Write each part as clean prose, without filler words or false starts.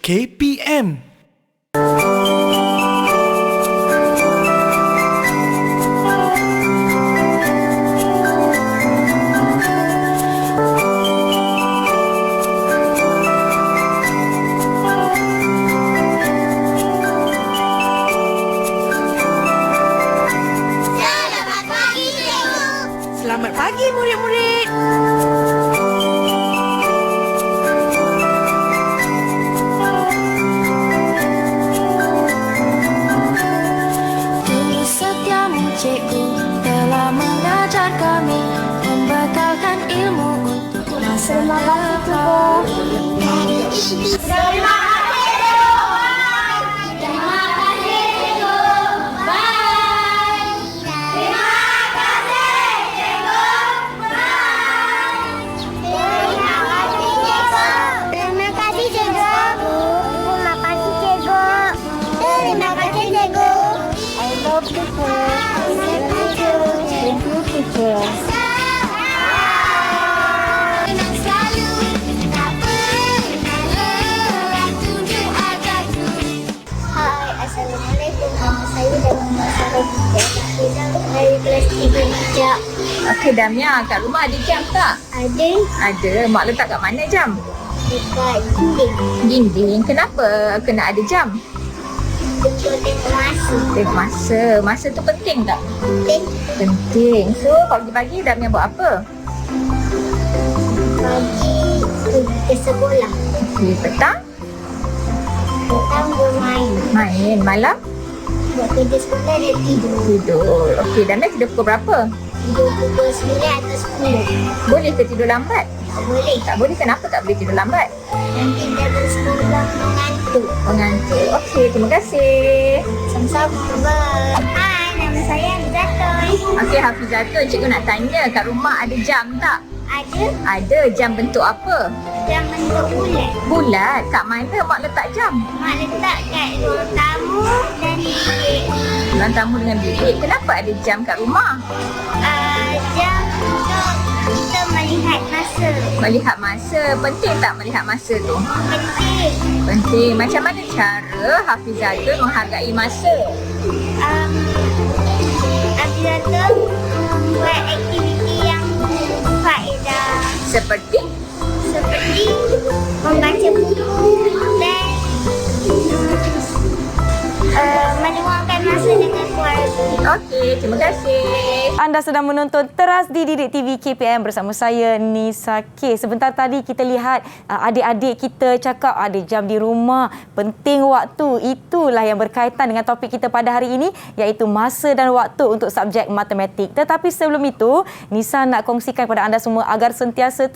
KPM. Selamat pagi murid-murid. Guru setiamu cikgu telah mengajar kami, membekalkan ilmu untuk masa depan. Assalamualaikum. Saya Damia dari kelas 3 hijab. Okey Damia, kat rumah ada jam tak? Ada Ada. Mak letak kat mana jam? dekat dinding. Dinding. Kenapa kena ada jam? Untuk tengok masa. Tengok masa. Masa tu penting tak? Penting Penting. So, pagi-pagi Damia buat apa? pagi pergi ke sekolah. Okey, petang Petang bermain. main. Malam Buat kerja sekolah dan tidur. tidur. Okey, Damia tidur pukul berapa? Tidur pukul 9 atau 10. Boleh ke tidur lambat? Tak boleh. Tak boleh. Kenapa tak boleh tidur lambat? Nanti dari sekolah mengantuk. Mengantuk. Okey, terima kasih. Sama-sama. Bye. Hai, nama saya Hafizatun. Okey, Hafizatun, cikgu nak tanya, kat rumah ada jam tak? Ada Ada. Jam bentuk apa? yang bentuk bulat. Bulat. Kat mana mak letak jam? Mak letak kat ruang tamu dan bilik. Ruang tamu dengan bilik. Kenapa ada jam kat rumah? Jam untuk kita melihat masa. Melihat masa. Penting tak melihat masa tu? Penting. Penting. Macam mana cara Hafizatun menghargai masa? Hafizatun buat aktiviti yang faedah Seperti seperti membaca buku dan meluangkan masa dengan keluarga. okey, terima kasih. Anda sedang menonton Teras di Didik TV KPM bersama saya Nisa K. Sebentar tadi kita lihat adik-adik kita cakap ada jam di rumah, penting waktu. Itulah yang berkaitan dengan topik kita pada hari ini, iaitu masa dan waktu untuk subjek matematik. Tetapi sebelum itu, Nisa nak kongsikan kepada anda semua agar sentiasa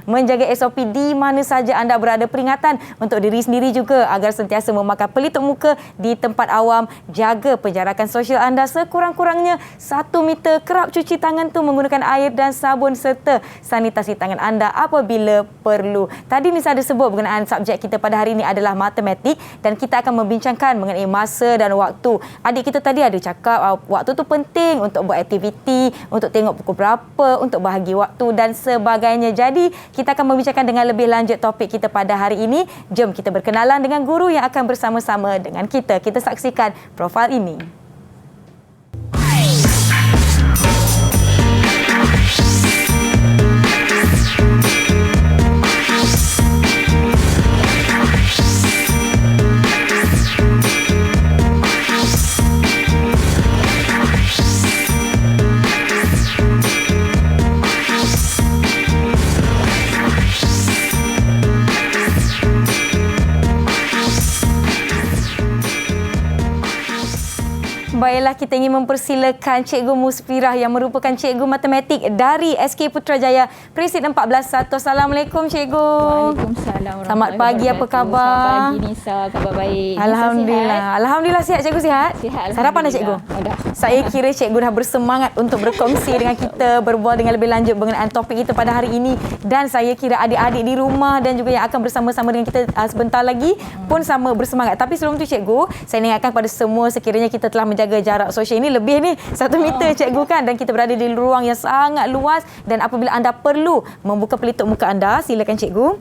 menjaga SOP di mana saja anda berada. Peringatan untuk diri sendiri juga agar sentiasa memakai pelitup muka di tempat awam, jaga penjarakan sosial anda sekurang-kurangnya 1 meter, kerap cuci tangan tu menggunakan air dan sabun serta sanitasi tangan anda apabila perlu. Tadi Nisa ada sebut berkenaan subjek kita pada hari ini adalah matematik dan kita akan membincangkan mengenai masa dan waktu. Adik kita tadi ada cakap waktu tu penting untuk buat aktiviti, untuk tengok pukul berapa, untuk bahagi waktu dan sebagainya. Jadi kita akan membincangkan dengan lebih lanjut topik kita pada hari ini. Jom kita berkenalan dengan guru yang akan bersama-sama dengan kita. Kita saksikan profil ini. Baiklah, kita ingin mempersilakan Cikgu Muspirah yang merupakan Cikgu Matematik dari SK Putrajaya Presid 14-1. Assalamualaikum Cikgu. Waalaikumsalam. Selamat pagi, apa khabar? Selamat pagi Nisa, khabar baik. Alhamdulillah. Nisa Alhamdulillah sihat Cikgu, sihat? sihat? Sarapan dah Cikgu? Oh, dah. Saya kira Cikgu dah bersemangat untuk berkongsi dengan kita, berbual dengan lebih lanjut mengenai topik kita pada hari ini. Dan saya kira adik-adik di rumah dan juga yang akan bersama-sama dengan kita sebentar lagi pun sama bersemangat. Tapi sebelum tu Cikgu, saya ingatkan kepada semua sekiranya kita telah menjaga jarak sosial ini lebih ni 1 meter Cikgu kan, dan kita berada di ruang yang sangat luas, dan apabila anda perlu membuka pelitup muka anda, silakan Cikgu.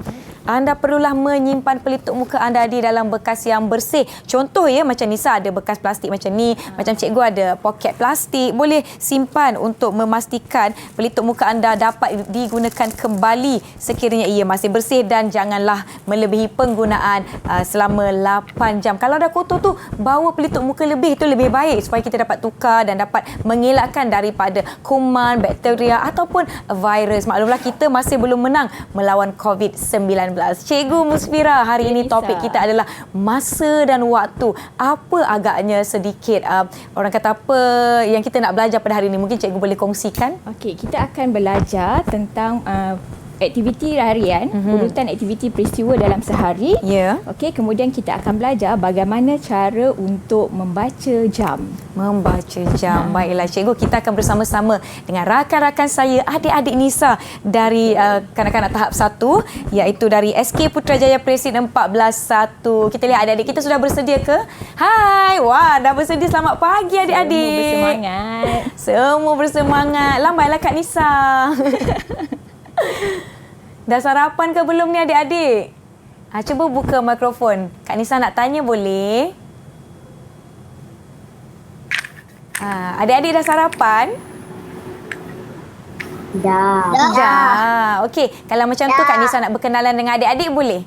anda perlulah menyimpan pelitup muka anda di dalam bekas yang bersih. Contoh ya, macam Nisa ada bekas plastik macam ni, macam cikgu ada poket plastik. Boleh simpan untuk memastikan pelitup muka anda dapat digunakan kembali sekiranya ia masih bersih, dan janganlah melebihi penggunaan selama 8 jam. Kalau dah kotor tu, bawa pelitup muka lebih, itu lebih baik supaya kita dapat tukar dan dapat mengelakkan daripada kuman, bakteria ataupun virus. Maklumlah kita masih belum menang melawan COVID-19. Cikgu Musfira, hari ini topik kita adalah masa dan waktu. Apa agaknya sedikit orang kata apa yang kita nak belajar pada hari ini? Mungkin cikgu boleh kongsikan. Okey, kita akan belajar tentang aktiviti harian, urutan aktiviti peristiwa dalam sehari. Ya. Okey, kemudian kita akan belajar bagaimana cara untuk membaca jam. Membaca jam. Baiklah cikgu, kita akan bersama-sama dengan rakan-rakan saya, adik-adik Nisa dari kanak-kanak tahap 1, iaitu dari SK Putrajaya Presiden 14-1. Kita lihat adik-adik kita sudah bersedia ke? Hai, wah dah bersedia. Selamat pagi adik-adik. Semua bersemangat. Semua bersemangat. Lambatlah Kak Nisa. Dah sarapan ke belum ni adik-adik? Cuba buka mikrofon. Kak Nisa nak tanya boleh? Adik-adik dah sarapan? Dah. Okey, kalau macam tu Kak Nisa nak berkenalan dengan adik-adik boleh?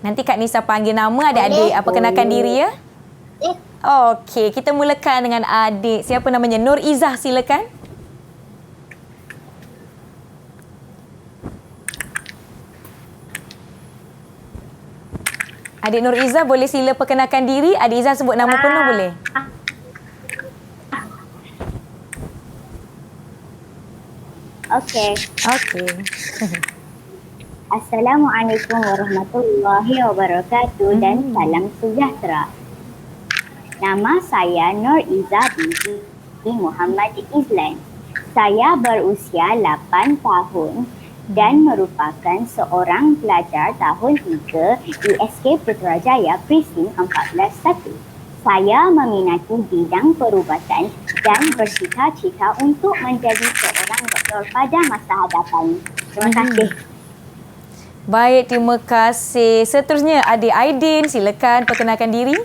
Nanti Kak Nisa panggil nama adik-adik, perkenalkan diri ya. Okey, kita mulakan dengan adik. Siapa namanya? Nur Izzah, silakan. Adik Nur Izzah, boleh sila perkenalkan diri. Adik Izzah sebut nama penuh boleh? Okey. Assalamualaikum warahmatullahi wabarakatuh dan salam sejahtera. Nama saya Nur Izzah binti Muhammad Izlan. Saya berusia 8 tahun dan merupakan seorang pelajar tahun 3 di SK Putrajaya Presiden 14-1. Saya meminati bidang perubatan dan bercita-cita untuk menjadi seorang doktor pada masa hadapan. Terima kasih. Baik, terima kasih. Seterusnya, adik Aidin, silakan perkenalkan diri.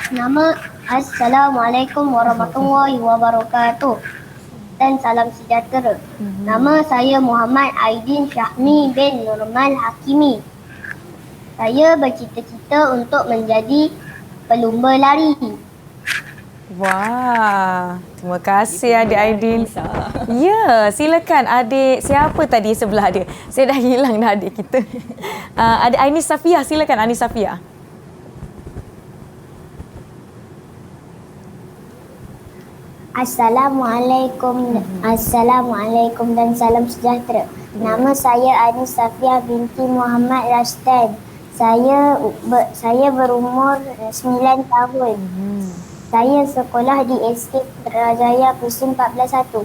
Nama Assalamualaikum warahmatullahi wabarakatuh dan salam sejahtera. Nama saya Muhammad Aidin Syahmi bin Nurmal Hakimi. Saya bercita-cita untuk menjadi pelumba lari. Wah, terima kasih adik Aidin. Ya, silakan adik. Siapa tadi sebelah dia? Saya dah hilang dah adik kita. Adik Anis Safia, silakan Anis Safia. Assalamualaikum dan salam sejahtera. Nama saya Anis Safia binti Muhammad Rashdan. Saya berumur 9 tahun. Saya sekolah di SK Putrajaya Presiden 14-1.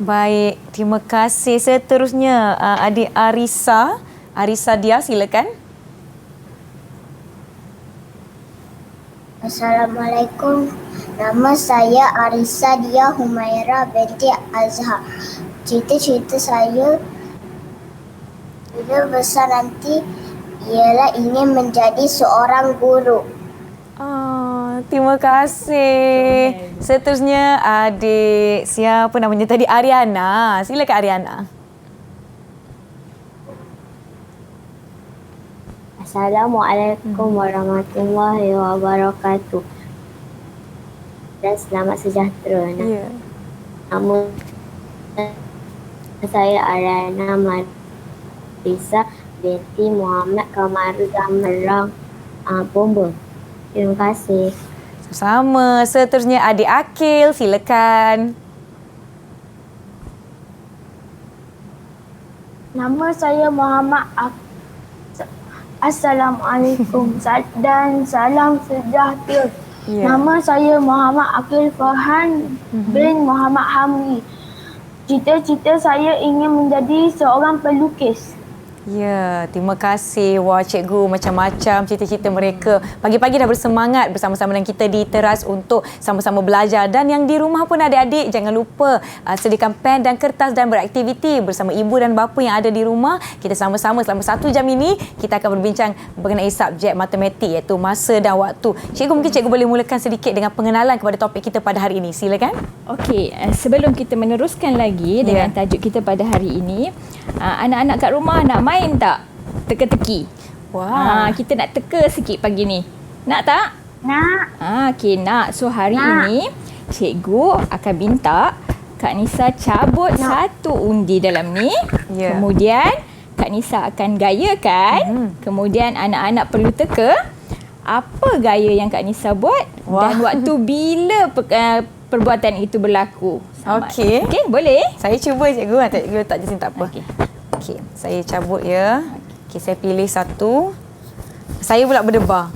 Baik, terima kasih. Seterusnya adik Arisa. Arisa Dia, silakan. Assalamualaikum. Nama saya Arisa Dia Humaira binti Azhar. Cita-cita saya bila besar nanti ialah ingin menjadi seorang guru. Terima kasih. Seterusnya adik, siapa namanya tadi? Ariana. Silakan Ariana. Assalamualaikum warahmatullahi wabarakatuh. Dan selamat sejahtera. Ya. Nama saya Ariana Marisa binti Muhammad Kamaru Zamerang Bomba. Terima kasih. Sama. Seterusnya adik Akil, silakan. Nama saya Muhammad Assalamualaikum dan salam sejahtera. Nama saya Muhammad Akil Farhan bin Muhammad Hamdi. Cita-cita saya ingin menjadi seorang pelukis. Ya, terima kasih. Wah, cikgu macam-macam cerita-cerita mereka. Pagi-pagi dah bersemangat bersama-sama dengan kita di teras untuk sama-sama belajar. Dan yang di rumah pun adik-adik, jangan lupa sediakan pen dan kertas dan beraktiviti bersama ibu dan bapa yang ada di rumah. Kita sama-sama selama 1 jam ini, kita akan berbincang mengenai subjek matematik iaitu masa dan waktu. Cikgu, mungkin cikgu boleh mulakan sedikit dengan pengenalan kepada topik kita pada hari ini. Silakan. Okey, sebelum kita meneruskan lagi dengan tajuk kita pada hari ini, anak-anak kat rumah nak main tak? Teka-teki. Wah. Kita nak teka sikit pagi ni. Nak tak? Nak. Okey, nak. So hari ini cikgu akan minta Kak Nisa cabut satu undi dalam ni. Ya. Kemudian Kak Nisa akan gayakan. Kemudian anak-anak perlu teka apa gaya yang Kak Nisa buat dan waktu bila perbuatan itu berlaku. Okey. Okey, boleh? Saya cuba cikgu. Cikgu letak je sini tak apa. Okey. Okey, saya cabut ya. Okey, saya pilih satu. Saya pula berdebar.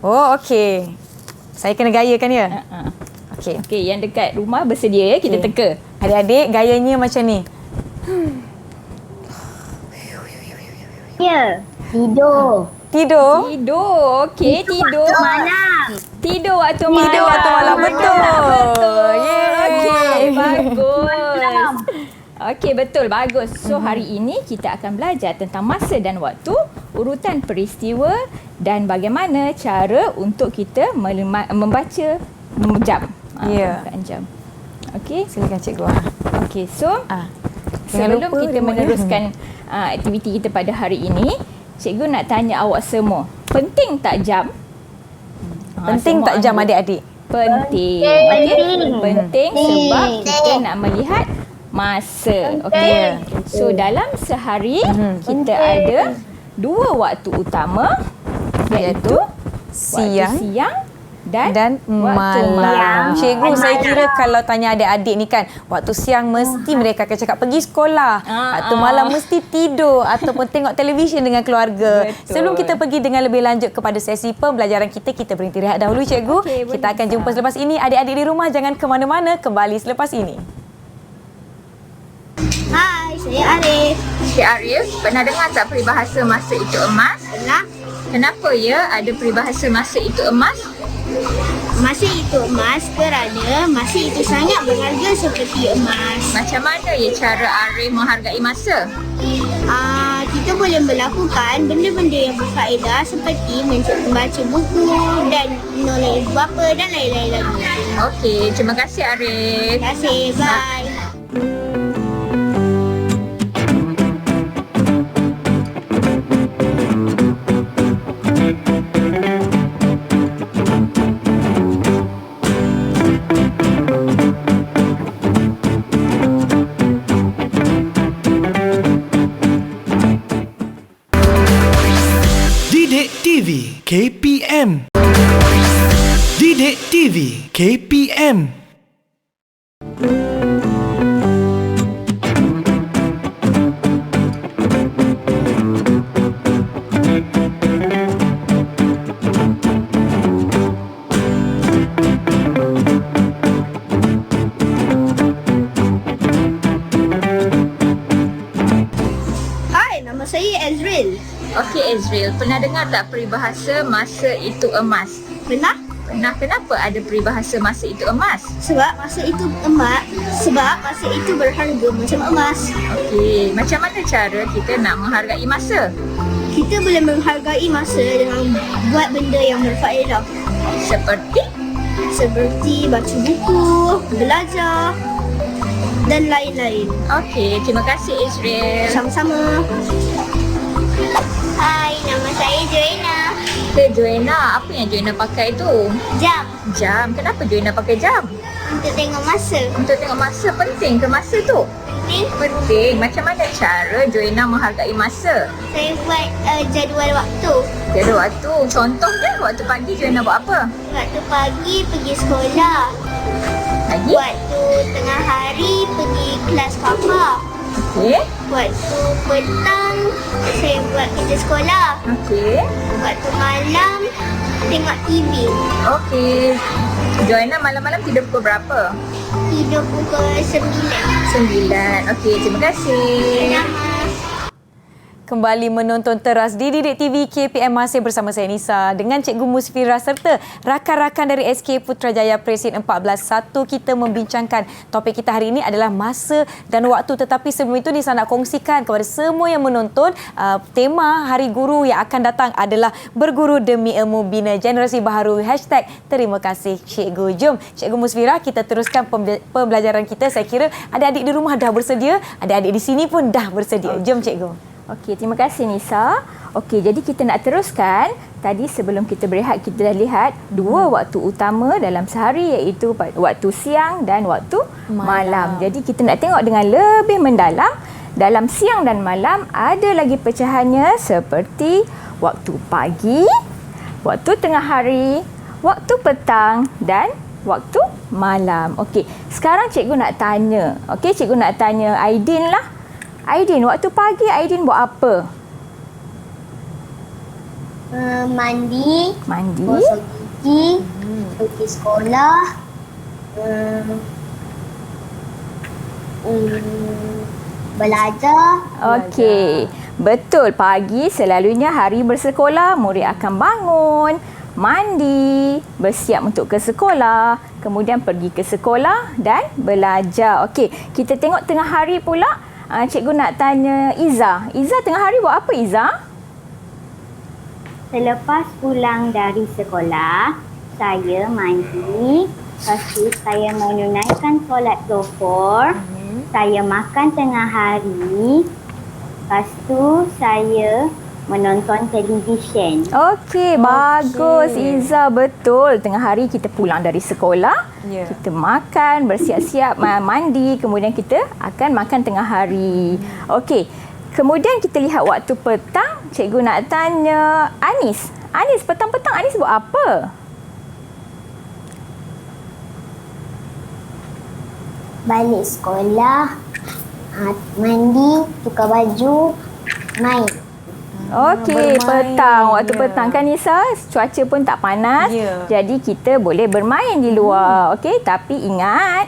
Oh, okey. Saya kena gayakan ya? Okey. Okey, yang dekat rumah bersedia ya, kita teka. Adik-adik, gayanya macam ni. Ya. Tidur. Tidur. Tidur. Okey, tidur. Malam. Tidur waktu malam. Tidur waktu malam. Betul. Betul. Yeay. Okey, bagus. Okey, betul. Bagus. So, hari ini kita akan belajar tentang masa dan waktu, urutan peristiwa dan bagaimana cara untuk kita membaca jam. Ya. Jam. Okey. Silakan cikgu. Okey, so Jangan sebelum lupa kita remote meneruskan aktiviti kita pada hari ini, cikgu nak tanya awak semua, penting tak jam? Penting semua tak jam anggur. adik-adik? Penting. Okey. Penting sebab kita nak melihat masa. Okey. So dalam sehari kita ada 2 waktu utama iaitu Siang waktu siang dan waktu malam. Cikgu, saya kira kalau tanya adik-adik ni kan, waktu siang mesti mereka akan cakap pergi sekolah. Waktu malam mesti tidur ataupun tengok televisyen dengan keluarga. Betul. Sebelum kita pergi dengan lebih lanjut kepada sesi pembelajaran kita berhenti rehat dahulu cikgu. Okey, Kita akan boleh, jumpa selepas ini. Adik-adik di rumah jangan ke mana-mana, kembali selepas ini. Hai, saya Arif. Cik Arif, pernah dengar tak peribahasa masa itu emas? Pernah? Kenapa ya ada peribahasa masa itu emas? Masa itu emas kerana masa itu sangat berharga seperti emas. Macam mana ya cara Arif menghargai masa? Kita boleh melakukan benda-benda yang berfaedah seperti membaca buku dan menolong ibu bapa dan lain-lain lagi. Okey, terima kasih Arif. Terima kasih. Bye. Didik TV KPM. Didik TV KPM. Hai, nama saya Ezril. Okey Ezril, pernah dengar tak peribahasa masa itu emas? Pernah? Pernah. Kenapa ada peribahasa masa itu emas? Sebab masa itu berharga macam emas. Okey, macam mana cara kita nak menghargai masa? Kita boleh menghargai masa dengan buat benda yang berfaedah. Seperti baca buku, belajar dan lain-lain. Okey, terima kasih Ezril. Sama-sama. Hai, nama saya Joanna. Joanna, apa yang Joanna pakai tu? Jam Jam. Kenapa Joanna pakai jam? untuk tengok masa. Untuk tengok masa. Penting ke masa tu? Penting. Penting. Macam mana cara Joanna menghargai masa? Saya buat jadual waktu. Jadi waktu, contohnya waktu pagi Joanna buat apa? Waktu pagi pergi sekolah. Lagi? Waktu tengah hari pergi kelas kakak. Okey. Waktu petang saya buat kerja sekolah. Okey. Waktu malam tengok TV. Okey. Joanna malam-malam tidur pukul berapa? Tidur pukul 9. 9. Okey, terima kasih. Sama. Kembali menonton teras di Didik TV KPM masih bersama saya Nisa dengan Cikgu Musfira serta rakan-rakan dari SK Putrajaya Presin 14. Kita membincangkan topik kita hari ini adalah masa dan waktu, tetapi sebelum itu Nisa nak kongsikan kepada semua yang menonton tema Hari Guru yang akan datang adalah berguru demi ilmu bina generasi baharu #terima kasih Cikgu. Jom Cikgu Musfira, kita teruskan pembelajaran kita. Saya kira adik-adik di rumah dah bersedia, adik-adik di sini pun dah bersedia. Jom Cikgu. Okey, terima kasih Nisa. Okey, jadi kita nak teruskan. Tadi sebelum kita berehat, kita dah lihat dua waktu utama dalam sehari, iaitu waktu siang dan waktu malam. Jadi kita nak tengok dengan lebih mendalam. Dalam siang dan malam ada lagi pecahannya seperti waktu pagi, waktu tengah hari, waktu petang dan waktu malam. Okey, sekarang cikgu nak tanya. Okey, cikgu nak tanya Aidin lah. Aidin, waktu pagi Aidin buat apa? Mandi, Mandi. gosok gigi, pergi sekolah, belajar. Okey, betul. Pagi selalunya hari bersekolah, murid akan bangun, mandi, bersiap untuk ke sekolah, kemudian pergi ke sekolah dan belajar. Okey, kita tengok tengah hari pula. Cikgu nak tanya Iza. Iza, tengah hari buat apa Iza? Selepas pulang dari sekolah, saya mandi. Lepas tu saya menunaikan solat Zuhur. Saya makan tengah hari. Lepas tu saya menonton televisyen. Okey, bagus Iza, betul. Tengah hari kita pulang dari sekolah, kita makan, bersiap-siap, mandi, kemudian kita akan makan tengah hari. Okey, kemudian kita lihat waktu petang. Cikgu nak tanya Anis. Anis, petang-petang Anis buat apa? Balik sekolah, mandi, tukar baju, main. Okey, bermain. petang. Waktu petang kan Nisa, cuaca pun tak panas. Jadi kita boleh bermain di luar. Okey, tapi ingat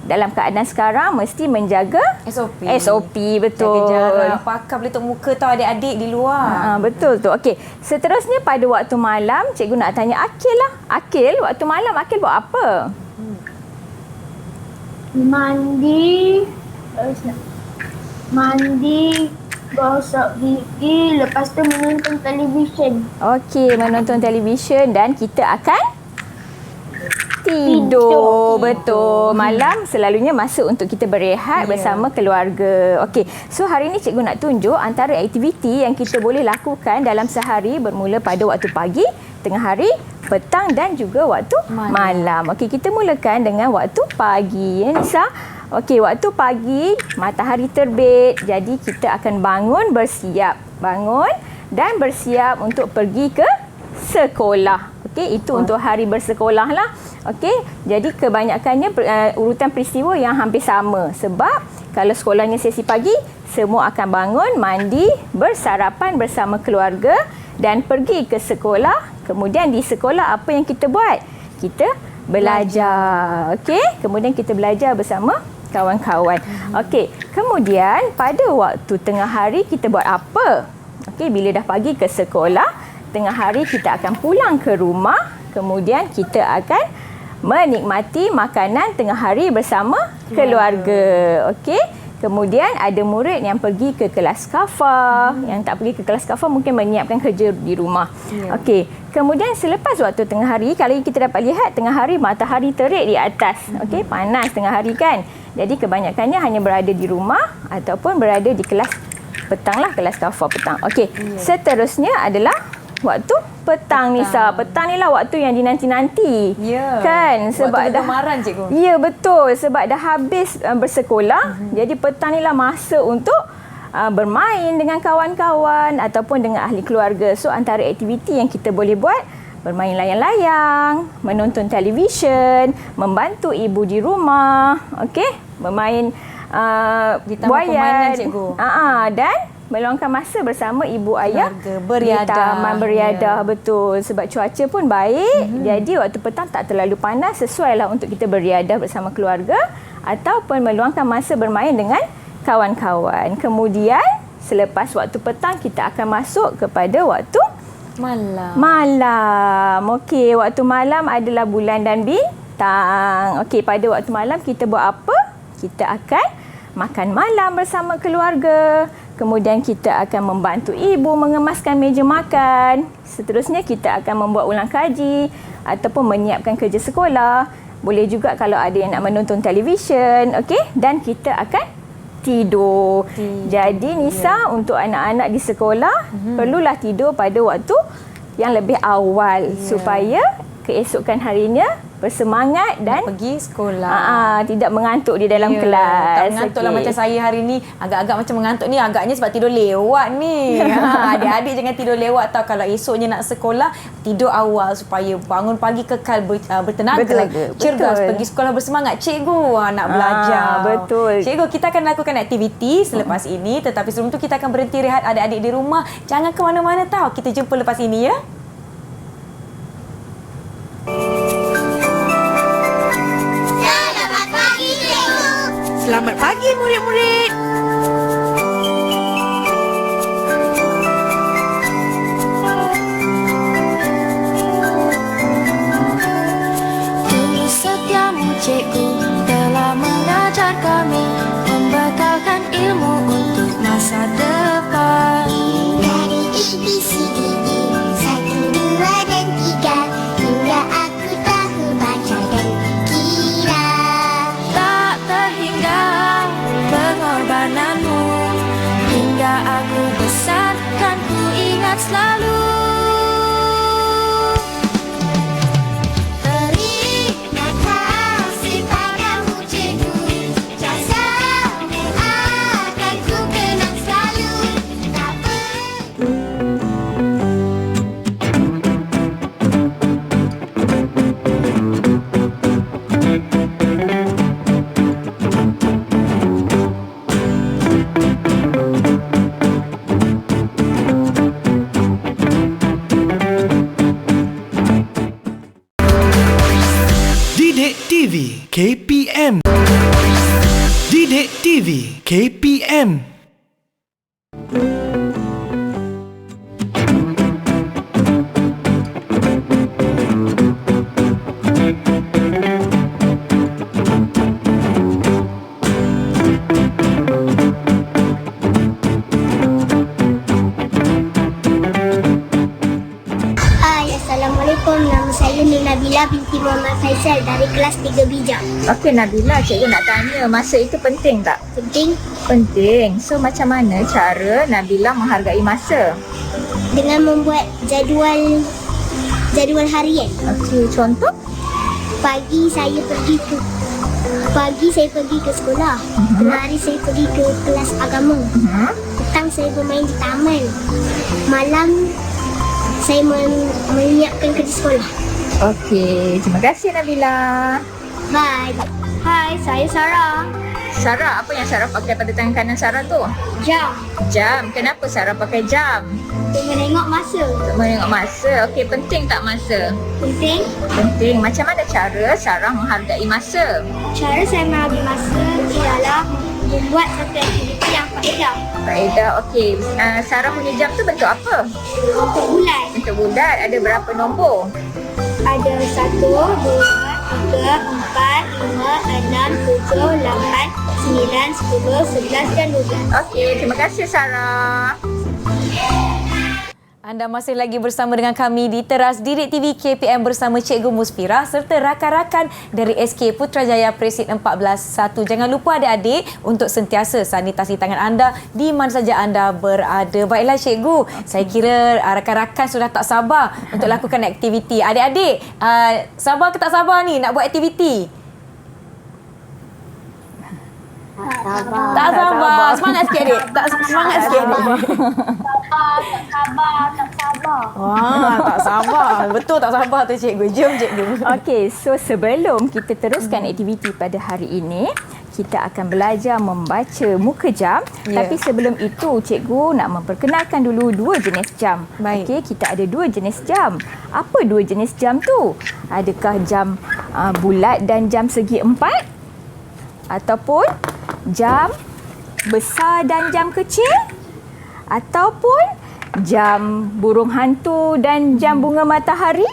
dalam keadaan sekarang mesti menjaga SOP, betul. Jaga jarak, pakai pelitup muka tau adik-adik di luar. Betul tu. Okey, seterusnya pada waktu malam, cikgu nak tanya Akil lah. Akil, waktu malam Akil buat apa? Mandi, gosok gigi, lepas tu menonton televisyen. Okey, menonton televisyen dan kita akan tidur. Betul. Malam selalunya masa untuk kita berehat bersama keluarga. Okey, so hari ini cikgu nak tunjuk antara aktiviti yang kita boleh lakukan dalam sehari bermula pada waktu pagi, tengah hari, petang dan juga waktu malam. Okey, kita mulakan dengan waktu pagi. Ya Nisa? Okey, waktu pagi matahari terbit. Jadi kita akan bangun dan bersiap untuk pergi ke sekolah. Okey, itu untuk hari bersekolah lah. Okey, jadi kebanyakannya urutan peristiwa yang hampir sama. Sebab kalau sekolahnya sesi pagi, semua akan bangun, mandi, bersarapan bersama keluarga dan pergi ke sekolah. Kemudian di sekolah apa yang kita buat? Kita belajar. Okey, kemudian kita belajar bersama kawan-kawan. Okey, kemudian pada waktu tengah hari kita buat apa? Okey, bila dah pagi ke sekolah, tengah hari kita akan pulang ke rumah, kemudian kita akan menikmati makanan tengah hari bersama keluarga. Okey, kemudian ada murid yang pergi ke kelas kafah, yang tak pergi ke kelas kafah mungkin menyiapkan kerja di rumah. Okey, kemudian selepas waktu tengah hari, kalau kita dapat lihat tengah hari matahari terik di atas. Okey, panas tengah hari kan. Jadi kebanyakannya hanya berada di rumah ataupun berada di kelas petang lah, kelas kafah petang. Okey, seterusnya adalah waktu petang Nisa. Petang ni lah waktu yang dinanti-nanti. Kan? Sebab waktu kegemaran cikgu. Ya, betul. Sebab dah habis bersekolah. Jadi petang ni lah masa untuk bermain dengan kawan-kawan ataupun dengan ahli keluarga. So antara aktiviti yang kita boleh buat, bermain layang-layang, menonton televisyen, membantu ibu di rumah, okey, bermain buayan, dan meluangkan masa bersama ibu ayah beriadah. di taman beriadah. Betul, sebab cuaca pun baik. Jadi waktu petang tak terlalu panas, sesuailah untuk kita beriadah bersama keluarga ataupun meluangkan masa bermain dengan kawan-kawan. Kemudian Selepas waktu petang, kita akan masuk kepada waktu Malam. malam. Okey, waktu malam adalah bulan dan bintang. Okey, pada waktu malam kita buat apa? Kita akan makan malam bersama keluarga. Kemudian kita akan membantu ibu mengemaskan meja makan. Seterusnya kita akan membuat ulang kaji ataupun menyiapkan kerja sekolah. Boleh juga kalau ada yang nak menonton televisyen, okey? Dan kita akan tidur. Jadi Nisa, untuk anak-anak di sekolah perlulah tidur pada waktu yang lebih awal supaya keesokan harinya bersemangat dan Pergi sekolah. tidak mengantuk di dalam kelas. Tak mengantuk lah macam saya hari ni. Agak-agak macam mengantuk ni. Agaknya sebab tidur lewat ni. Adik-adik jangan tidur lewat tau. Kalau esoknya nak sekolah, tidur awal supaya bangun pagi kekal bertenaga. Cergas, Betul. pergi sekolah bersemangat. Cikgu nak belajar. Betul. Cikgu, kita akan lakukan aktiviti selepas ini. Tetapi sebelum tu kita akan berhenti rehat adik-adik di rumah. Jangan ke mana-mana tau. Kita jumpa lepas ini ya. Selamat pagi murid-murid. Demi setiamu cikgu telah mengajar kami, membekalkan ilmu untuk masa depan. Dari ABCDE 1, 2 dan 3 hingga aku tahu baca dan kira. Tak terhingga pengorbananmu, hingga aku besar kan ku ingat selalu. Terima kasih padamu cikgu, jasamu akan ku kenang selalu. Tak Didik TV KPM. Didik TV KPM. Hai, Assalamualaikum. Nama saya Nur Nabila binti Muhammad Faisal dari kelas 3 bijak. Okey Nabila, cikgu nak tanya, masa itu penting tak? Penting Penting. So macam mana cara Nabila menghargai masa? dengan membuat jadual harian. Okey, contoh? Pagi saya pergi ke sekolah. Tengah hari saya pergi ke kelas agama. Petang saya bermain di taman. Malam saya menyiapkan kerja sekolah. Okey, terima kasih Nabila. Bye. Hai, saya Sarah. Sarah, apa yang Sarah pakai pada tangan kanan Sarah tu? Jam. Jam. Kenapa Sarah pakai jam? Untuk menengok masa. Untuk menengok masa. Okey, penting tak masa? Penting. Penting. Macam mana cara Sarah menghargai masa? Cara saya menghargai masa ialah membuat satu aktiviti yang faedah. Faedah, okey. Sarah punya jam tu bentuk apa? Untuk bulan. Bentuk bulat. Ada berapa nombor? Ada 1, 2, 3, 4, 5, 6, 7, 8, 9, 10, 11 dan 12. Okey, terima kasih Sarah. Anda masih lagi bersama dengan kami di Teras Didik TV KPM bersama Cikgu Musfirah serta rakan-rakan dari SK Putrajaya Presid 14-1. Jangan lupa adik-adik untuk sentiasa sanitasi tangan anda di mana saja anda berada. Baiklah Cikgu, saya kira rakan-rakan sudah tak sabar untuk lakukan aktiviti. Adik-adik, sabar ke tak sabar ni nak buat aktiviti? Tak sabar. Semangat sikit adik. Semangat sikit adik. Tak sabar. Wah, tak sabar. Betul tak sabar tu cikgu. Jom cikgu. Okey, so sebelum kita teruskan aktiviti pada hari ini, kita akan belajar membaca muka jam. Ya. Tapi sebelum itu, cikgu nak memperkenalkan dulu dua jenis jam. Baik. Okey, kita ada dua jenis jam. Apa dua jenis jam tu? Adakah jam bulat dan jam segi empat? Ataupun jam besar dan jam kecil? ataupun jam burung hantu dan jam bunga matahari?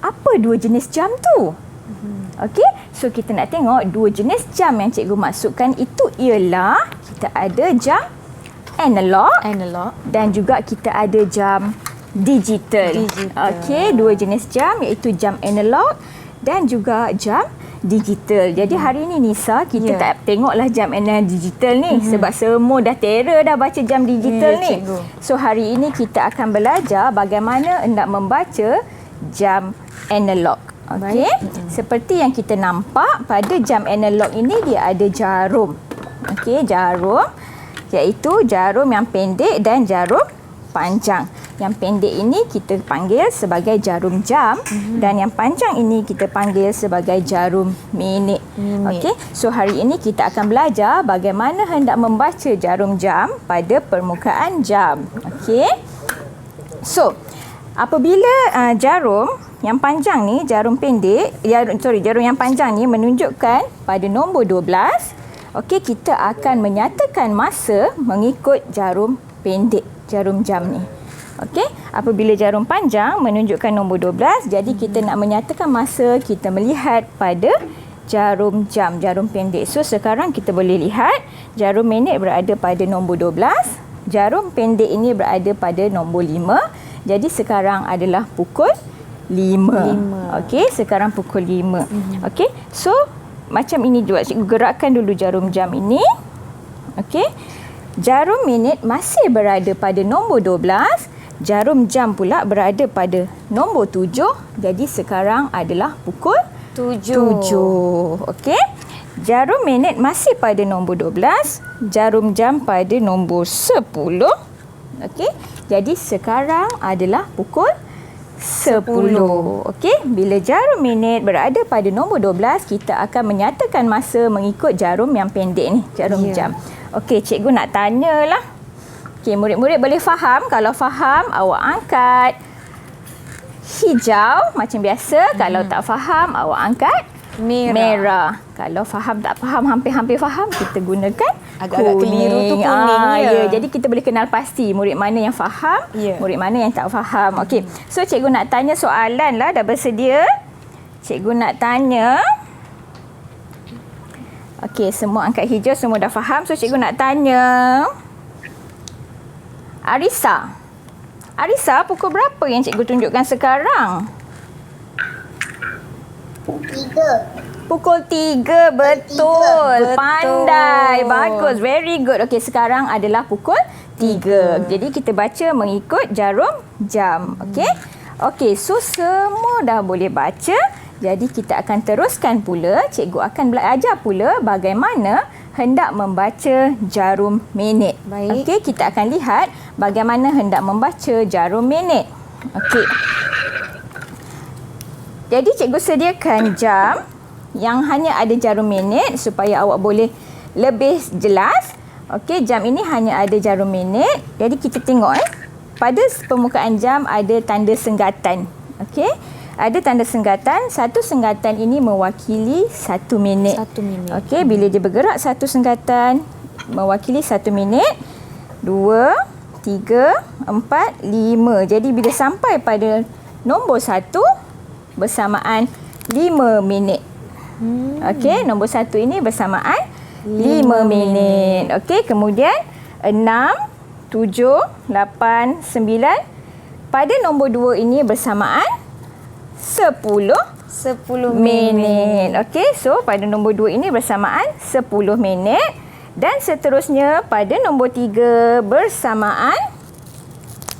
Apa dua jenis jam tu? Okey, so kita nak tengok dua jenis jam yang cikgu masukkan itu ialah kita ada jam analog dan juga kita ada jam digital. Okey, dua jenis jam iaitu jam analog dan juga jam digital. Jadi hari ni Nisa kita tak tengoklah jam analog digital ni sebab semua dah terror dah baca jam digital ni. Cikgu. So hari ini kita akan belajar bagaimana hendak membaca jam analog. Okey. Seperti yang kita nampak pada jam analog ini dia ada jarum. Okey, jarum iaitu jarum yang pendek dan jarum panjang. Yang pendek ini kita panggil sebagai jarum jam dan yang panjang ini kita panggil sebagai jarum minit. Okey. So hari ini kita akan belajar bagaimana hendak membaca jarum jam pada permukaan jam. Okey. So, apabila jarum yang panjang ni, jarum pendek, jarum yang panjang ni menunjukkan pada nombor 12, okey, kita akan menyatakan masa mengikut jarum pendek, jarum jam ni. Okey, apabila jarum panjang menunjukkan nombor 12, jadi kita nak menyatakan masa, kita melihat pada jarum jam, jarum pendek. So sekarang kita boleh lihat jarum minit berada pada nombor 12, jarum pendek ini berada pada nombor 5. Jadi sekarang adalah pukul 5. Okey, sekarang pukul 5. Okey, so macam ini juga. Cikgu gerakkan dulu jarum jam ini. Okey, jarum minit masih berada pada nombor 12. Jarum jam pula berada pada nombor 7. Jadi sekarang adalah pukul 7. Okey, jarum minit masih pada nombor 12. Jarum jam pada nombor 10. Okey, jadi sekarang adalah pukul 10. Okey, bila jarum minit berada pada nombor 12, kita akan menyatakan masa mengikut jarum yang pendek ni, jarum jam. Okey, cikgu nak tanyalah. Okey, murid-murid boleh faham? Kalau faham, awak angkat hijau macam biasa. Kalau tak faham, awak angkat merah. Kalau faham tak faham, hampir-hampir faham, kita gunakan agak-agak keliru tu kuning. Jadi kita boleh kenal pasti murid mana yang faham, murid mana yang tak faham. Okey. So cikgu nak tanya soalan lah, dah bersedia? Cikgu nak tanya. Okey, semua angkat hijau, semua dah faham. So cikgu nak tanya Arisa. Arisa, pukul berapa yang cikgu tunjukkan sekarang? 3. Pukul 3, betul. Pandai, bagus, very good. Okey, sekarang adalah pukul 3. Jadi kita baca mengikut jarum jam. Okey. Okey, so semua dah boleh baca. Jadi kita akan teruskan pula. Cikgu akan belajar pula bagaimana hendak membaca jarum minit. Baik. Okey, kita akan lihat bagaimana hendak membaca jarum minit. Okey. Jadi cikgu sediakan jam yang hanya ada jarum minit supaya awak boleh lebih jelas. Okey, jam ini hanya ada jarum minit. Jadi kita tengok pada permukaan jam ada tanda senggatan. Okey, ada tanda senggatan. Satu senggatan ini mewakili 1 minit. 1 minit. Okey, bila dia bergerak satu senggatan mewakili 1 minit. 2, 3, 4, 5. Jadi bila sampai pada nombor 1 bersamaan 5 minit. Okey, nombor 1 ini bersamaan 5 minit. Okey, kemudian 6, 7, 8, 9. Pada nombor 2 ini bersamaan 10 minit. Okey, so pada nombor 2 ini bersamaan 10 minit. Dan seterusnya pada nombor 3 bersamaan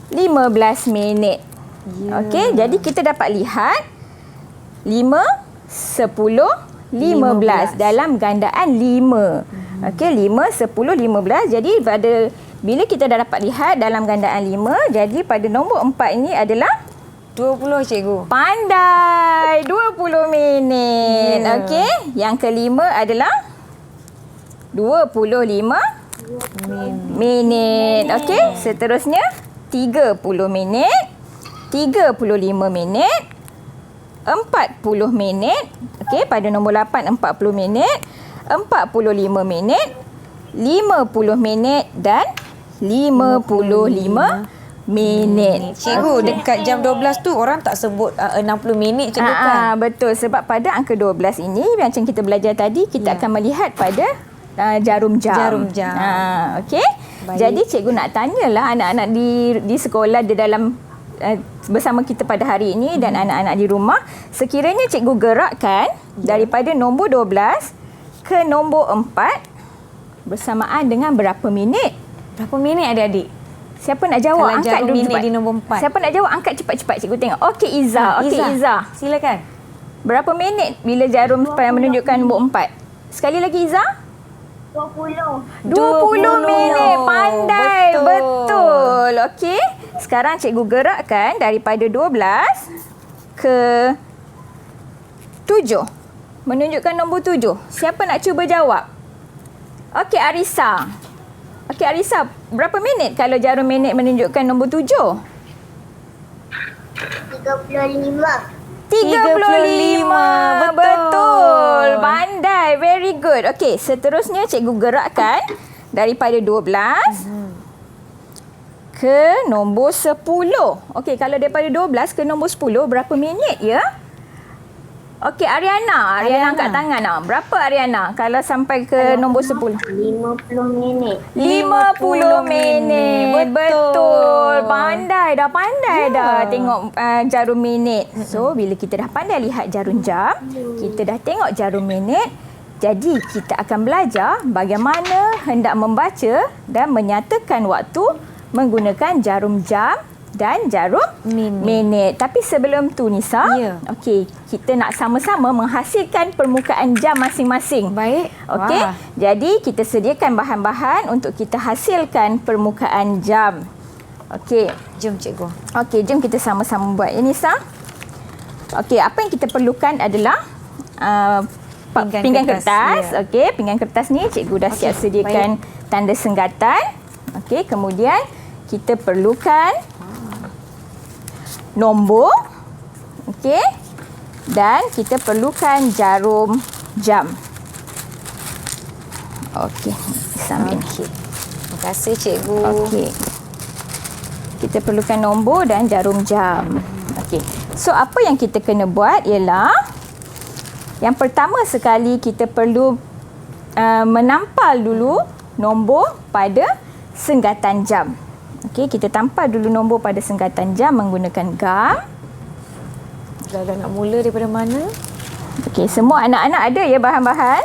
15 minit. Okey, jadi kita dapat lihat 5, 10, 15 dalam gandaan 5. Okey, 5, 10, 15. Jadi bila kita dah dapat lihat dalam gandaan 5, jadi pada nombor 4 ini adalah 20 cikgu. pandai 20 minit. Okey, yang kelima adalah 25 minit. Okey, seterusnya 30 minit, 35 minit, 40 minit. Okey, pada nombor 8 40 minit, 45 minit, 50 minit dan minit. Cikgu, dekat jam 12 tu orang tak sebut 60 minit cikgu kan? Betul, sebab pada angka 12 ini macam kita belajar tadi, kita akan melihat pada jarum jam. Jarum jam. Okey. Jadi cikgu nak tanyalah anak-anak di sekolah di dalam bersama kita pada hari ini dan anak-anak di rumah, sekiranya cikgu gerakkan daripada nombor 12 ke nombor 4 bersamaan dengan berapa minit? Berapa minit adik-adik? Siapa nak jawab? Kalau Angkat jarum dulu minit cepat. di nombor 4. Siapa nak jawab? Angkat cepat-cepat cikgu tengok. Okey Iza. Okey Iza. Silakan. Berapa minit bila jarum menunjukkan nombor 4? Sekali lagi Iza. 20. 20 minit. Pandai. Betul. Okey. Sekarang cikgu gerakkan daripada 12 ke 7. Menunjukkan nombor 7. Siapa nak cuba jawab? Okey Arisa. Okey Arisa, berapa minit kalau jarum minit menunjukkan nombor 7? 35. 35. Betul. Pandai. Very good. Okey, seterusnya cikgu gerakkan daripada 12 ke nombor 10. Okey, kalau daripada 12 ke nombor 10 berapa minit ya? Okey, Ariana angkat tangan nak. Berapa Ariana kalau sampai ke nombor 10? 50 minit. 50 minit. Betul. Pandai dah, dah tengok jarum minit. So, bila kita dah pandai lihat jarum jam, kita dah tengok jarum minit, jadi kita akan belajar bagaimana hendak membaca dan menyatakan waktu menggunakan jarum jam dan jarum minit. Tapi sebelum tu Nisa, okey, kita nak sama-sama menghasilkan permukaan jam masing-masing. Baik. Okey. Jadi kita sediakan bahan-bahan untuk kita hasilkan permukaan jam. Okey. Jom cikgu. Okey, jom kita sama-sama buat ya Nisa. Okey, apa yang kita perlukan adalah pinggan kertas. Okey, pinggan kertas ni cikgu dah siap sediakan tanda senggatan. Okey, kemudian kita perlukan nombor, okey, dan kita perlukan jarum jam. Okey, sambil. Terima kasih cikgu. Okey, kita perlukan nombor dan jarum jam. Okey, so apa yang kita kena buat ialah yang pertama sekali kita perlu menampal dulu nombor pada senggatan jam. Okey, kita tampal dulu nombor pada senggatan jam menggunakan gam. Dah nak mula daripada mana? Okey, semua anak-anak ada ya bahan-bahan?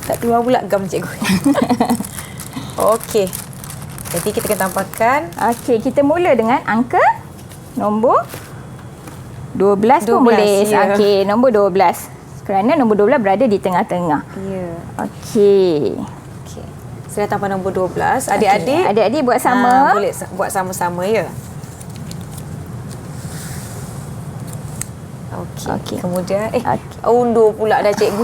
Tak keluar pula gam cikgu. Okey. Jadi kita akan tampakkan. Okey, kita mula dengan angka nombor 12 pun boleh. Ya. Okey, nombor 12. Kerana nombor 12 berada di tengah-tengah. Ya. Okey. Saya tampal nombor 12. Adik-adik. Adik-adik buat sama. Boleh buat sama-sama ya. Okey. Kemudian undur pula dah cikgu.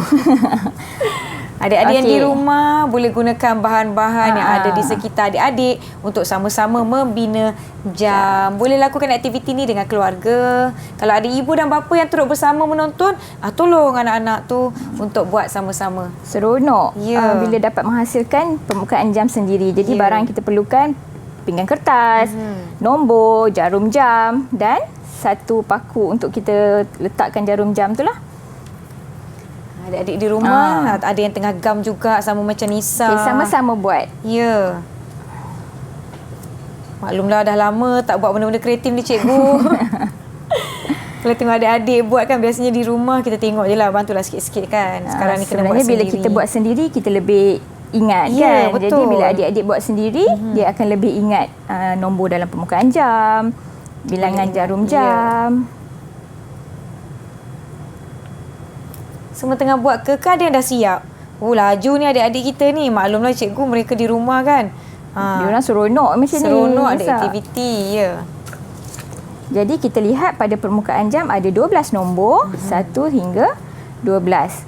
Adik-adik yang di rumah boleh gunakan bahan-bahan yang ada di sekitar adik-adik untuk sama-sama membina jam. Boleh lakukan aktiviti ni dengan keluarga. Kalau ada ibu dan bapa yang turut bersama menonton, tolong anak-anak tu untuk buat sama-sama. Seronok bila dapat menghasilkan permukaan jam sendiri. Jadi barang yang kita perlukan pinggan kertas, nombor, jarum jam dan satu paku untuk kita letakkan jarum jam tu lah. Adik-adik di rumah, ada yang tengah gam juga sama macam Nisa. Okay, sama-sama buat. Ya. Maklumlah dah lama tak buat benda-benda kreatif ni cikgu. Kalau tengok adik-adik buat kan biasanya di rumah kita tengok je lah, bantulah sikit-sikit kan. Sekarang ni kena buat sebenarnya bila sendiri. kita buat sendiri kita lebih ingat kan. Betul. Jadi bila adik-adik buat sendiri dia akan lebih ingat nombor dalam permukaan jam, bilangan jarum jam. Semua tengah buat ke ada yang dah siap? Laju ni adik-adik kita ni. Maklumlah cikgu mereka di rumah kan. Diorang seronok macam ni. Seronok ada aktiviti, ya. Jadi kita lihat pada permukaan jam ada 12 nombor, 1 hingga 12.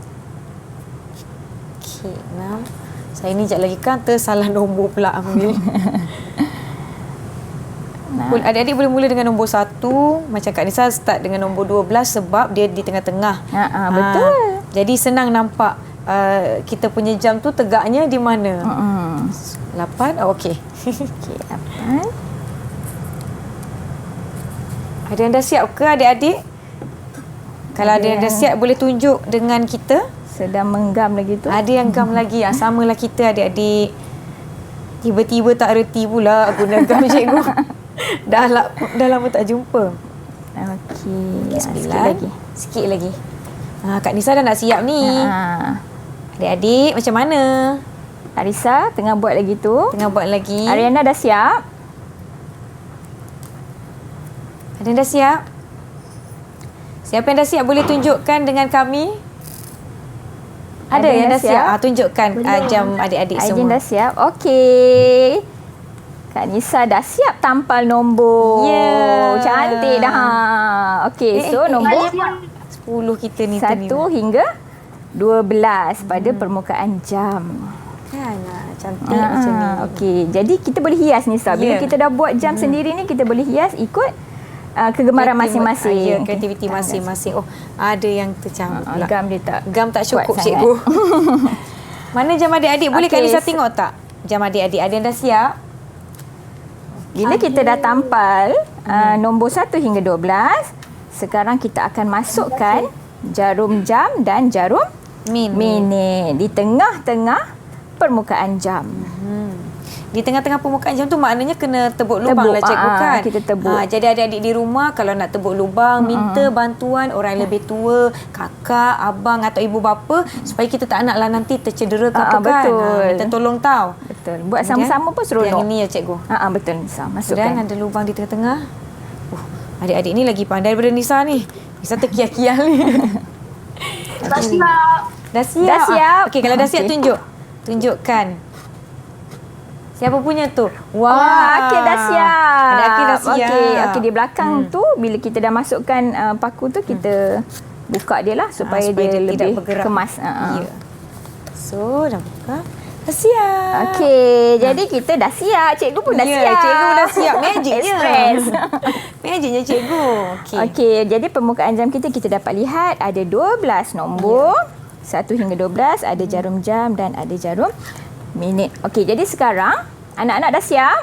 Okey, 6. Saya ni sekejap lagi kan tersalah nombor pula ambil. Adik-adik boleh mula dengan nombor 1. Macam Kak Nisa start dengan nombor 12 sebab dia di tengah-tengah. Betul. Jadi senang nampak kita punya jam tu tegaknya di mana? 8? Oh, okey. Okey, 8. Ada yang dah siap ke adik-adik? Kalau ada yang dah siap boleh tunjuk dengan kita. Sedang menggam lagi tu. Ada yang gam lagi. Samalah kita adik-adik. Tiba-tiba tak reti pula guna gam cikgu. dah lama tak jumpa. Okey. 9. Sikit lagi. Kak Nisa dah nak siap ni. Adik-adik macam mana? Arisa tengah buat lagi tu. Tengah buat lagi. Ariana dah siap. Ada yang dah siap? Siapa yang dah siap boleh tunjukkan dengan kami? Ada yang dah siap? Tunjukkan jam adik-adik semua. Aidin dah siap. Okey. Kak Nisa dah siap tampal nombor. Cantik dah. Okey, so nombor 10 kita ni 1 hingga 12 pada permukaan jam. Kan, cantik macam ni. Okey, jadi kita boleh hias Nisa. Bila kita dah buat jam sendiri ni, kita boleh hias ikut kegemaran masing-masing. Kreativiti masing-masing. Oh, ada yang tercampak pula. Gam tak cukup cikgu. Mana jam adik-adik? Boleh Kak Nisa tengok tak? Jam adik-adik ada yang dah siap? Bila kita dah tampal nombor 1 hingga 12, sekarang kita akan masukkan jarum jam dan jarum minit di tengah-tengah permukaan jam. Di tengah-tengah permukaan jam tu maknanya kena tebuk lubang lah cikgu kan? Kita tebuk. Jadi adik-adik di rumah kalau nak tebuk lubang, minta bantuan orang yang lebih tua, kakak, abang atau ibu bapa supaya kita tak naklah nanti tercedera ke apa kan? Betul. Minta tolong tau. Betul. Buat sama-sama pun seronok. Yang ini ya cikgu. Betul Nisa. Masukkan. Dan ada lubang di tengah-tengah. Adik-adik ni lagi pandai daripada Nisa ni. Nisa terkial-kial ni. Dah siap. Dah siap? Dah siap. Okey, kalau dah siap tunjukkan. Siapa punya tu? Wah, Akil dah siap. Akil dah siap. Okey, di belakang tu bila kita dah masukkan paku tu kita buka dia lah supaya dia lebih kemas. Ya. So, dah buka. Dah siap. Okey, jadi kita dah siap. Cikgu pun dah siap. Cikgu dah siap. Magicnya. Express. Magicnya cikgu. Okey, jadi permukaan jam kita dapat lihat ada 12 nombor. 1 hingga 12, ada jarum jam dan ada jarum minit. Okey, jadi sekarang anak-anak dah siap?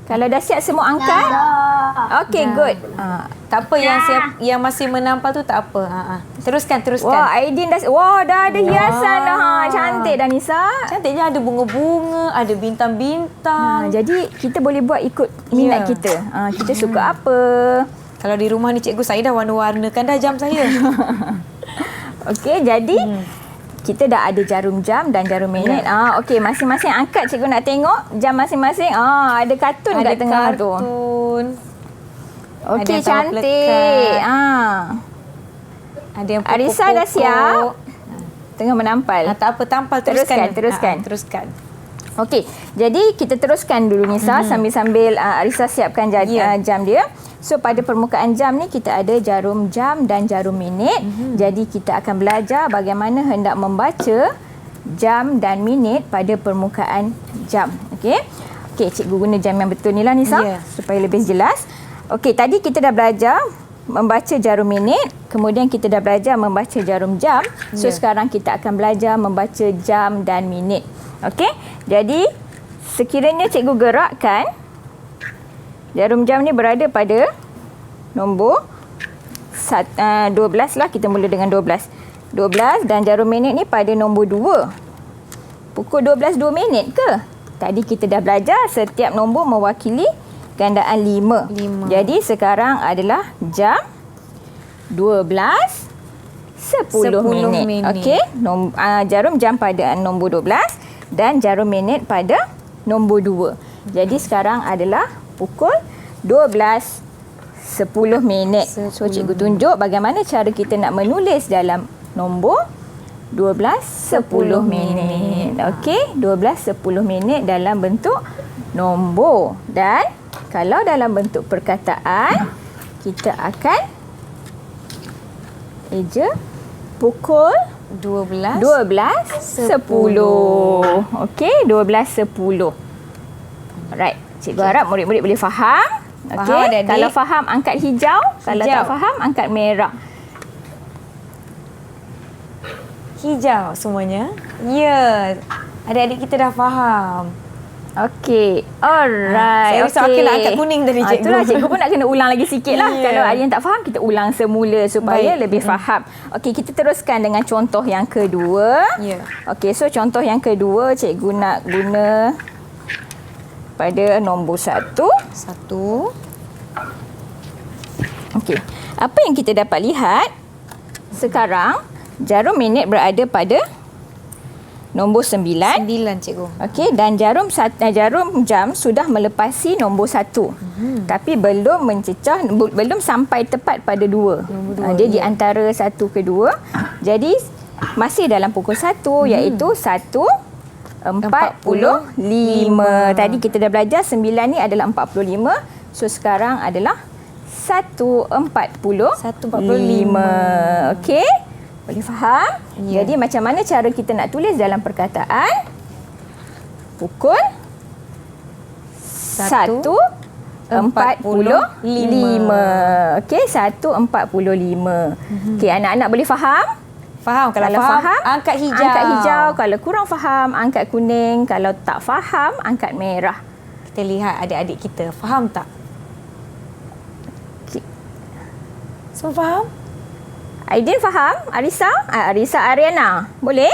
Kalau dah siap semua angkat? Okey, good. Tak apa yang masih menampal tu tak apa. Teruskan. Wah, Aidin dah dah ada hiasan dah. Cantik dah Nisa. Cantiknya ada bunga-bunga, ada bintang-bintang. Jadi kita boleh buat ikut minat kita. Kita suka apa? Kalau di rumah ni cikgu saya dah warna-warnakan dah jam saya. Okey, jadi kita dah ada jarum jam dan jarum minit. Okey, masing-masing angkat cikgu nak tengok jam masing-masing. Ada kartun kat tengah tu. Okey, cantik. Ada yang pokok-pokok. Arisa dah siap. Tengah menampal. Tak apa, tampal teruskan. Teruskan. Okey, jadi kita teruskan dulu Nisa sambil-sambil Arisa siapkan jam dia. So pada permukaan jam ni kita ada jarum jam dan jarum minit. Jadi kita akan belajar bagaimana hendak membaca jam dan minit pada permukaan jam. Okey, cikgu guna jam yang betul ni lah Nisa supaya lebih jelas. Okey, tadi kita dah belajar membaca jarum minit, kemudian kita dah belajar membaca jarum jam. So sekarang kita akan belajar membaca jam dan minit. Okey, jadi sekiranya cikgu gerakkan jarum jam ni berada pada nombor 12 lah. Kita mula dengan 12 dan jarum minit ni pada nombor 2. Pukul 12 2 minit ke? Tadi kita dah belajar setiap nombor mewakili gandaan 5. Jadi sekarang adalah jam 12 10 minit. Okey, jarum jam pada nombor 12 dan jarum minit pada nombor 2. Jadi sekarang adalah pukul 12.10 minit. So cikgu tunjuk bagaimana cara kita nak menulis dalam nombor 12.10 minit. Okey, 12.10 minit dalam bentuk nombor. Dan kalau dalam bentuk perkataan, kita akan eja pukul 12.10. Okey, 12.10. Alright. Cikgu harap murid-murid boleh faham. Okey, kalau faham angkat hijau, kalau tak faham angkat merah. hijau semuanya. Ya, adik-adik kita dah faham. Okey, alright. Saya risau Akil nak angkat kuning tadi, cikgu. Itulah, cikgu pun nak kena ulang lagi sikit lah. Ya. Kalau ada yang tak faham, kita ulang semula supaya Baik. lebih faham. Okey, kita teruskan dengan contoh yang kedua. Ya. Okey, so contoh yang kedua, cikgu nak guna pada nombor 1. 1. Okey, apa yang kita dapat lihat sekarang, jarum minit berada pada nombor 9. 9, cikgu. Okey, dan jarum jam sudah melepasi nombor 1. Tapi belum belum sampai tepat pada 2. Dia di antara 1 ke 2. Jadi masih dalam pukul 1 iaitu 1.45. Tadi kita dah belajar 9 ni adalah 45. So sekarang adalah 1.45. Okey? Boleh faham? Ya. Jadi macam mana cara kita nak tulis dalam perkataan? Pukul 1.45. Okey, 1.45. Okey, anak-anak boleh faham? Faham? Kalau faham, angkat hijau. Angkat hijau. Kalau kurang faham, angkat kuning. Kalau tak faham, angkat merah. Kita lihat adik-adik kita. Faham tak? Okey. Semua faham? Aidin faham? Arisa? Arisa Ariana. Boleh?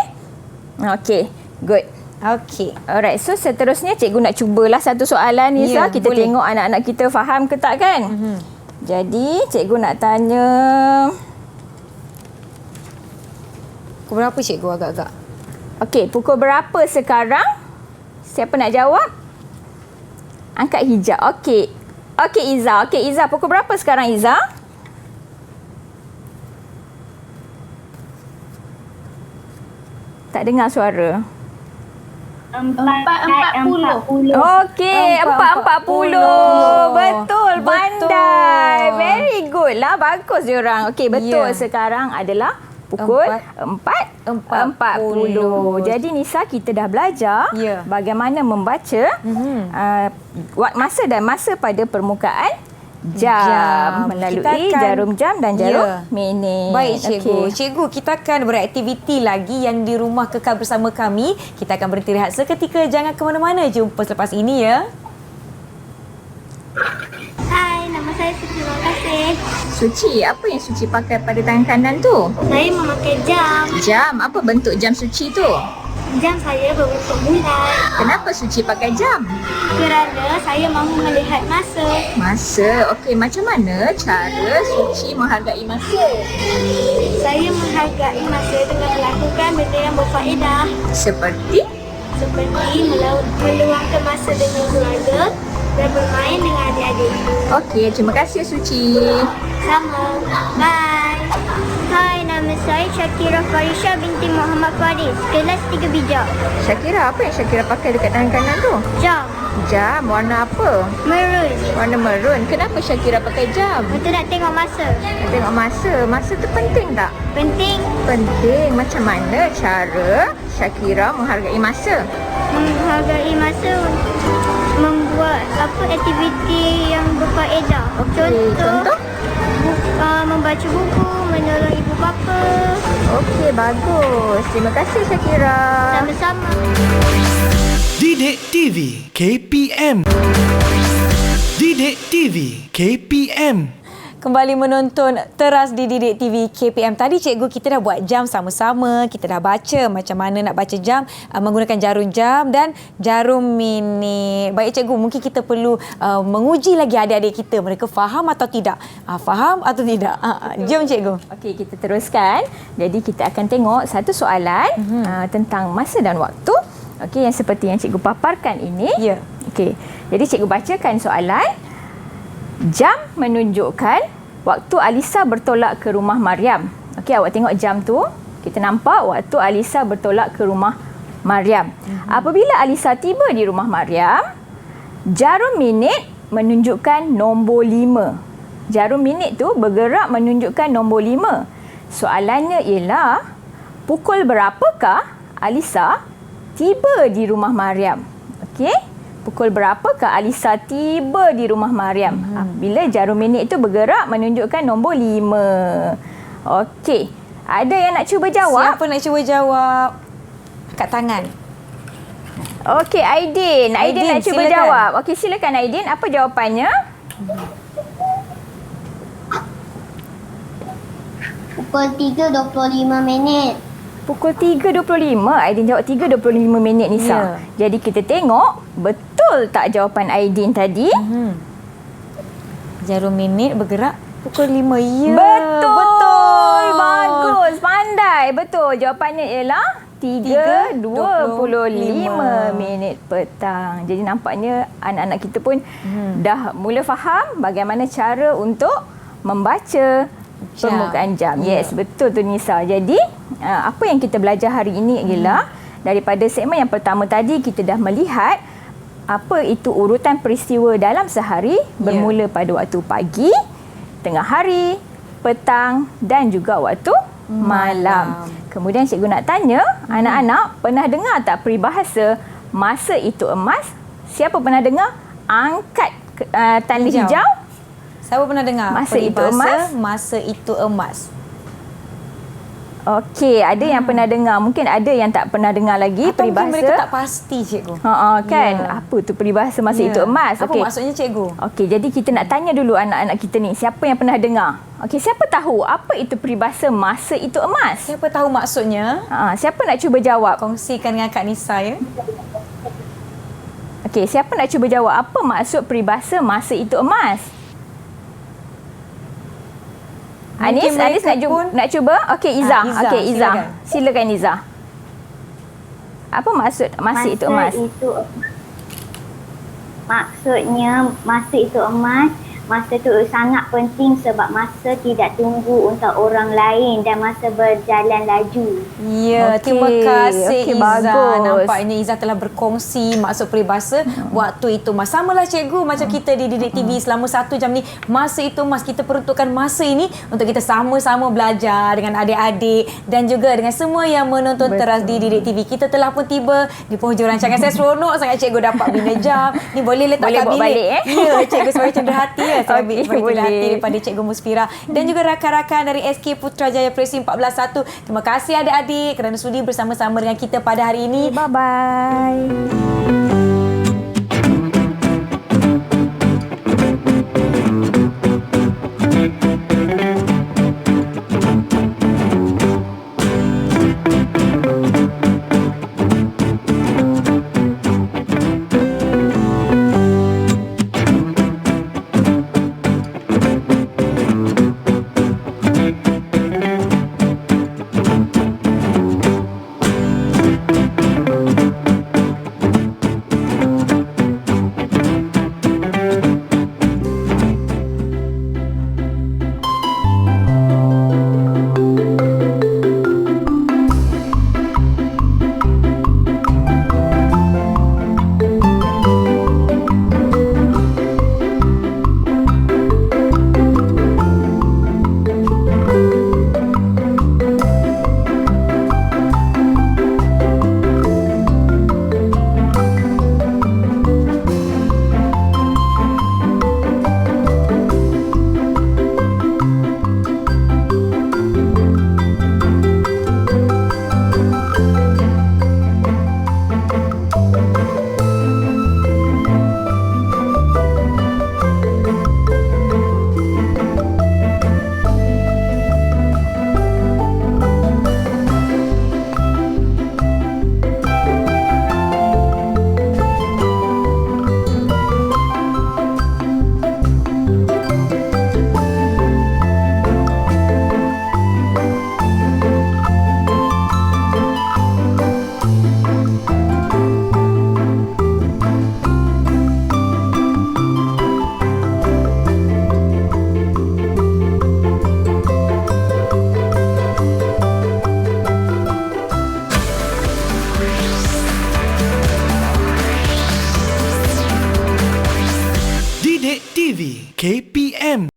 Okey, good. Okey. Alright, so seterusnya cikgu nak cubalah satu soalan ni. Ya, Kita boleh. tengok anak-anak kita faham ke tak kan? Jadi cikgu nak tanya, Pukul berapa cikgu agak-agak? okey, pukul berapa sekarang? Siapa nak jawab? Angkat hijau. Okey. Okey Iza. Okey Iza, pukul berapa sekarang Iza? Tak dengar suara. 4.40. Okey, 4.40. Betul, pandai. Very good lah. Bagus diorang. Okey, betul. Ya. Sekarang adalah pukul 4.40. Jadi Nisa, kita dah belajar Ya. bagaimana membaca masa pada permukaan jam melalui Kita akan- jarum jam dan jarum Ya. minit. Baik cikgu. Okey. Cikgu, kita akan beraktiviti lagi yang di rumah kekal bersama kami. Kita akan berhenti rehat seketika. Jangan ke mana-mana. Jumpa selepas ini ya. Hai, nama saya Suci. Terima kasih. Suci, apa yang Suci pakai pada tangan kanan tu? Saya memakai jam. Jam. Apa bentuk jam Suci tu? Jam saya berbentuk bulat Kenapa Suci pakai jam? kerana saya mahu melihat masa. Masa. Okey, macam mana cara Suci menghargai masa? Saya menghargai masa dengan melakukan benda yang berfaedah Seperti? seperti meluangkan masa dengan keluarga dan bermain dengan adik-adik. Okey, terima kasih Suci. Sama. Bye. Hai, nama saya Syakira Farisha binti Muhammad Faris, kelas 3 bijak. Syakira, apa yang Syakira pakai dekat tangan kanan tu? Jam. Jam. Warna apa? Merun. Warna merun. Kenapa Syakira pakai jam? Untuk nak tengok masa. Nak tengok masa. Masa tu penting tak? Penting Penting. Macam mana cara Syakira menghargai masa? menghargai masa untuk membuat aktiviti yang berfaedah. Okey, contoh? Membaca buku, menolong ibu bapa. Okey, bagus. Terima kasih Syakira. Sama-sama. Didik TV KPM. Didik TV KPM. Kembali menonton Teras di Didik TV KPM. Tadi cikgu kita dah buat jam sama-sama. Kita dah baca macam mana nak baca jam menggunakan jarum jam dan jarum minit. Baik cikgu, mungkin kita perlu menguji lagi adik-adik kita. Mereka faham atau tidak? Faham atau tidak? Jom cikgu. Okey, kita teruskan. Jadi kita akan tengok satu soalan tentang masa dan waktu. Okey, yang seperti yang cikgu paparkan ini. Ya. Okey. Jadi cikgu bacakan soalan. Jam menunjukkan waktu Alisa bertolak ke rumah Mariam. Okey, awak tengok jam tu. Kita nampak waktu Alisa bertolak ke rumah Mariam. Apabila Alisa tiba di rumah Mariam, jarum minit menunjukkan nombor 5. Jarum minit tu bergerak menunjukkan nombor 5. Soalannya ialah, pukul berapakah Alisa tiba di rumah Mariam? Okey? Pukul berapakah Alisa tiba di rumah Mariam? Bila jarum minit itu bergerak menunjukkan nombor 5. Okey. Ada yang nak cuba jawab? Siapa nak cuba jawab? Kat tangan. Okey, Aidin. Aidin nak cuba silakan. jawab. Okey, silakan Aidin. Apa jawapannya? Pukul 3.25 minit. Pukul 3.25. Aidin jawab 3.25 minit, Nisa. Jadi kita tengok betul tak jawapan Aidin tadi? Jarum minit bergerak pukul 5. Ya. Betul. Bagus. Pandai. Betul. Jawapannya ialah 3.25 minit petang. Jadi nampaknya anak-anak kita pun dah mula faham bagaimana cara untuk membaca permukaan jam. Yes, betul tu Nisa. Jadi apa yang kita belajar hari ini ialah daripada segmen yang pertama tadi kita dah melihat apa itu urutan peristiwa dalam sehari bermula pada waktu pagi, tengah hari, petang dan juga waktu malam. Kemudian cikgu nak tanya, anak-anak pernah dengar tak peribahasa masa itu emas? Siapa pernah dengar? Angkat tanda hijau. Siapa pernah dengar Masa itu peribahasa emas? masa itu emas? Okey, ada yang pernah dengar. Mungkin ada yang tak pernah dengar lagi Atau peribahasa. mungkin mereka tak pasti, cikgu. Kan? Ya. Apa tu peribahasa masa itu emas? Apa maksudnya, cikgu? Okey, jadi kita nak tanya dulu anak-anak kita ni, siapa yang pernah dengar? Okey, siapa tahu apa itu peribahasa masa itu emas? Siapa tahu maksudnya? Siapa nak cuba jawab? Kongsikan dengan Kak Nisa, ya. Okey, siapa nak cuba jawab apa maksud peribahasa masa itu emas? Anis nak cuba? Okey, Izzah. Izzah, Okey, Izzah. silakan. Silakan Izzah. Apa maksud masa itu emas? Maksudnya masa itu emas. Masa itu sangat penting sebab masa tidak tunggu untuk orang lain dan masa berjalan laju. Ya, Okey, terima kasih okey, Izzah. bagus. Nampaknya Izzah telah berkongsi maksud peribahasa waktu itu mas. Samalah cikgu macam kita di Didik TV selama 1 jam ni. Masa itu mas, kita peruntukkan masa ini untuk kita sama-sama belajar dengan adik-adik dan juga dengan semua yang menonton teras di Didik TV. Kita telah pun tiba di penghujung rancangan. Saya seronok sangat cikgu dapat bina jam. Ni boleh letak Boleh kat bawa bilik. balik, Ya, cikgu sebagai cenderahati ya. Saya ambil Okey, sebagai cenderahati boleh. daripada Cikgu Musfira dan juga rakan-rakan dari SK Putrajaya Presi 14-1. Terima kasih adik-adik kerana sudi bersama-sama dengan kita pada hari ini. Bye-bye. Didik TV KPM